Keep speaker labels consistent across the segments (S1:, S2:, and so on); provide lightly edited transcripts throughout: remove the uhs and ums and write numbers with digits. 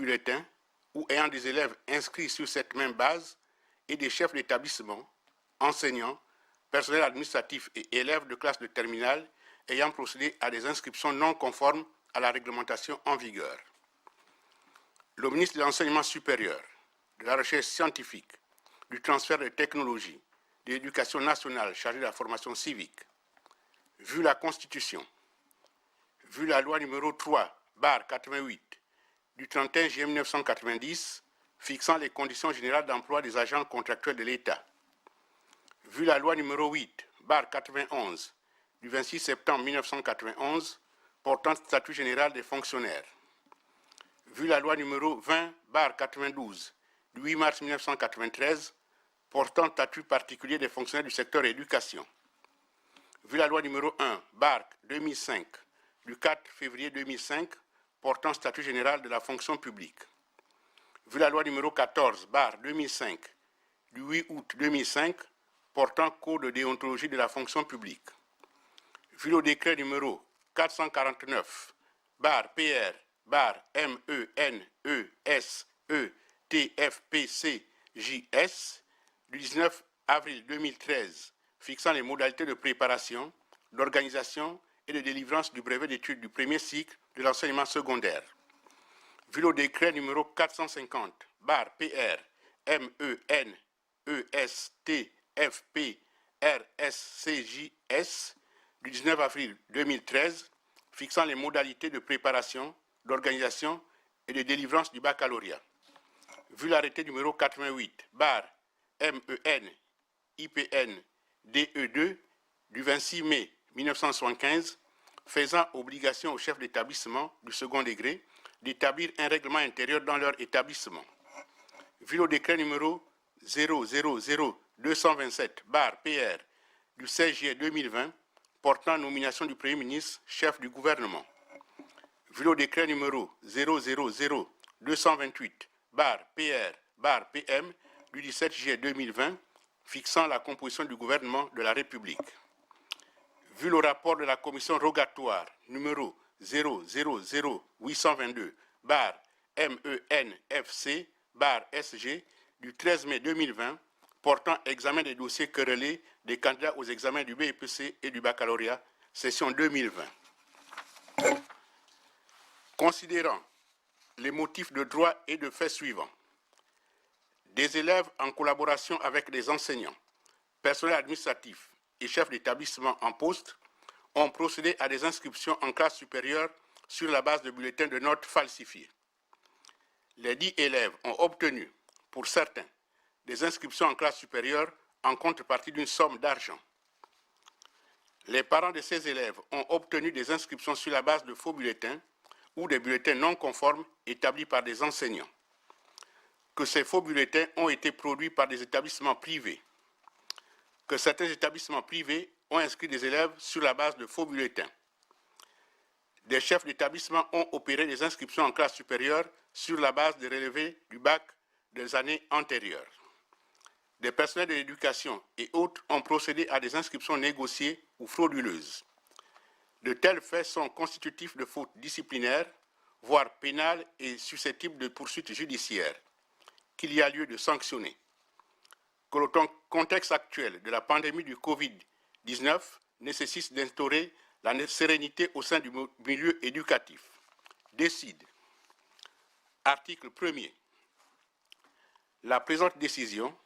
S1: bulletin ou ayant des élèves inscrits sur cette même base et des chefs d'établissement, enseignants, personnel administratif et élèves de classe de terminale ayant procédé à des inscriptions non conformes à la réglementation en vigueur. Le ministre de l'Enseignement supérieur, de la Recherche scientifique, du transfert de technologies, de l'Éducation nationale chargée de la formation civique, vu la Constitution, vu la loi numéro 3/88 du 31 juillet 1990 fixant les conditions générales d'emploi des agents contractuels de l'État, vu la loi numéro 8/91 du 26 septembre 1991 portant statut général des fonctionnaires, vu la loi numéro 20/92 du 8 mars 1993 portant statut particulier des fonctionnaires du secteur éducation, vu la loi numéro 1/2005 du 4 février 2005 portant statut général de la fonction publique, vu la loi numéro 14/2005 du 8 août 2005 portant code de déontologie de la fonction publique, vu le décret numéro 449/PR/MENESE-TFPCJS du 19 avril 2013 fixant les modalités de préparation, d'organisation et de délivrance du brevet d'études du premier cycle de l'enseignement secondaire, vu le décret numéro 450/PR/MENESTFPRSCJS du 19 avril 2013 fixant les modalités de préparation, d'organisation et de délivrance du baccalauréat, vu l'arrêté numéro 88/MEN-IPN-DE2 du 26 mai 1975 faisant obligation aux chefs d'établissement du second degré d'établir un règlement intérieur dans leur établissement, vu le décret numéro 000-227/PR du 16 juillet 2020 portant nomination du Premier ministre, chef du gouvernement, vu le décret numéro 000-228/PR/PM du 17 juillet 2020 fixant la composition du gouvernement de la République, vu le rapport de la commission rogatoire numéro 000-822/MENFC/SG du 13 mai 2020 portant examen des dossiers querellés des candidats aux examens du BEPC et du baccalauréat, session 2020. Considérant les motifs de droit et de fait suivants, des élèves en collaboration avec des enseignants, personnel administratif et chefs d'établissement en poste ont procédé à des inscriptions en classe supérieure sur la base de bulletins de notes falsifiés. Les 10 élèves ont obtenu, pour certains, des inscriptions en classe supérieure en contrepartie d'une somme d'argent. Les parents de ces élèves ont obtenu des inscriptions sur la base de faux bulletins ou des bulletins non conformes établis par des enseignants. Que ces faux bulletins ont été produits par des établissements privés. Que certains établissements privés ont inscrit des élèves sur la base de faux bulletins. Des chefs d'établissement ont opéré des inscriptions en classe supérieure sur la base des relevés du bac des années antérieures. Des personnels de l'éducation et autres ont procédé à des inscriptions négociées ou frauduleuses. De tels faits sont constitutifs de fautes disciplinaires, voire pénales et susceptibles de poursuites judiciaires, qu'il y a lieu de sanctionner. Que le contexte actuel de la pandémie du Covid-19 nécessite d'instaurer la sérénité au sein du milieu éducatif. Décide. Article 1er. La présente décision,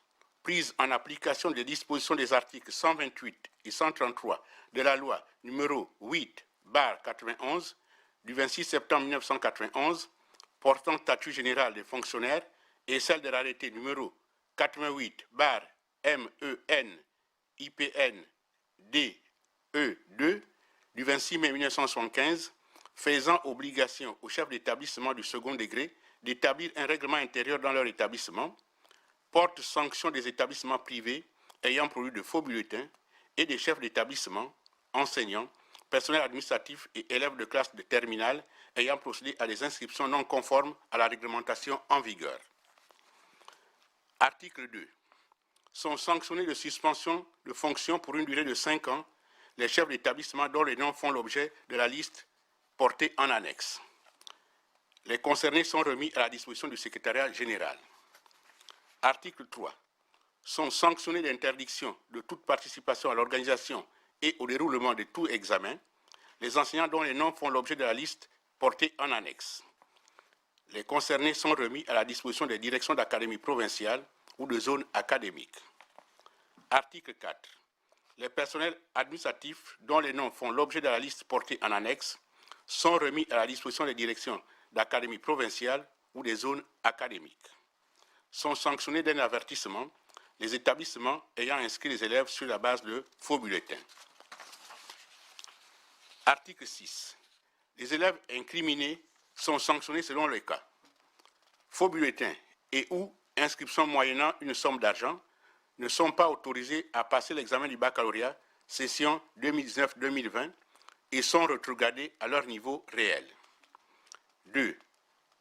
S1: prise en application des dispositions des articles 128 et 133 de la loi numéro 8/91 du 26 septembre 1991 portant statut général des fonctionnaires et celle de l'arrêté numéro 88/MEN-IPN-DE2 du 26 mai 1975 faisant obligation aux chefs d'établissement du second degré d'établir un règlement intérieur dans leur établissement, porte sanction des établissements privés ayant produit de faux bulletins et des chefs d'établissement, enseignants, personnel administratif et élèves de classe de terminale ayant procédé à des inscriptions non conformes à la réglementation en vigueur. Article 2. Sont sanctionnés de suspension de fonction pour une durée de 5 ans les chefs d'établissement dont les noms font l'objet de la liste portée en annexe. Les concernés sont remis à la disposition du secrétariat général. Article 3. Sont sanctionnés d'interdiction de toute participation à l'organisation et au déroulement de tout examen les enseignants dont les noms font l'objet de la liste portée en annexe. Les concernés sont remis à la disposition des directions d'académie provinciale ou de zones académiques. Article 4. Les personnels administratifs dont les noms font l'objet de la liste portée en annexe sont remis à la disposition des directions d'académie provinciale ou des zones académiques. Sont sanctionnés d'un avertissement les établissements ayant inscrit les élèves sur la base de faux bulletins. Article 6. Les élèves incriminés sont sanctionnés selon le cas. Faux bulletins et ou inscription moyennant une somme d'argent ne sont pas autorisés à passer l'examen du baccalauréat session 2019-2020 et sont rétrogradés à leur niveau réel. 2.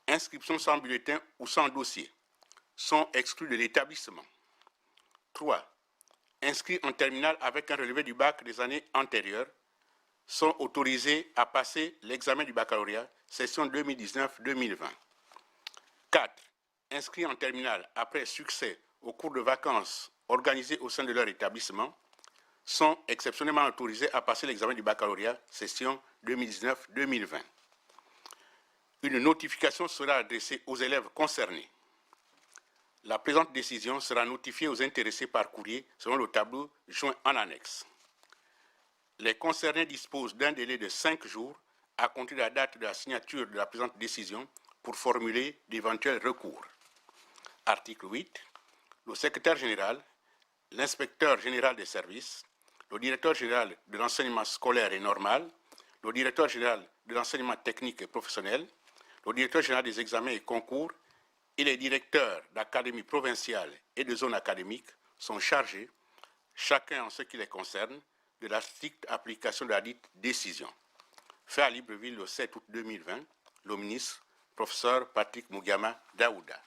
S1: Inscription sans bulletin ou sans dossier sont exclus de l'établissement. 3. Inscrits en terminale avec un relevé du bac des années antérieures sont autorisés à passer l'examen du baccalauréat session 2019-2020. 4. Inscrits en terminale après succès au cours de vacances organisés au sein de leur établissement sont exceptionnellement autorisés à passer l'examen du baccalauréat session 2019-2020. Une notification sera adressée aux élèves concernés. La présente décision sera notifiée aux intéressés par courrier selon le tableau joint en annexe. Les concernés disposent d'un délai de 5 jours à compter de la date de la signature de la présente décision pour formuler d'éventuels recours. Article 8. Le secrétaire général, l'inspecteur général des services, le directeur général de l'enseignement scolaire et normal, le directeur général de l'enseignement technique et professionnel, le directeur général des examens et concours et les directeurs d'académie provinciale et de zone académique sont chargés, chacun en ce qui les concerne, de la stricte application de la dite décision. Fait à Libreville le 7 août 2020, le ministre, professeur Patrick Mugama Daouda.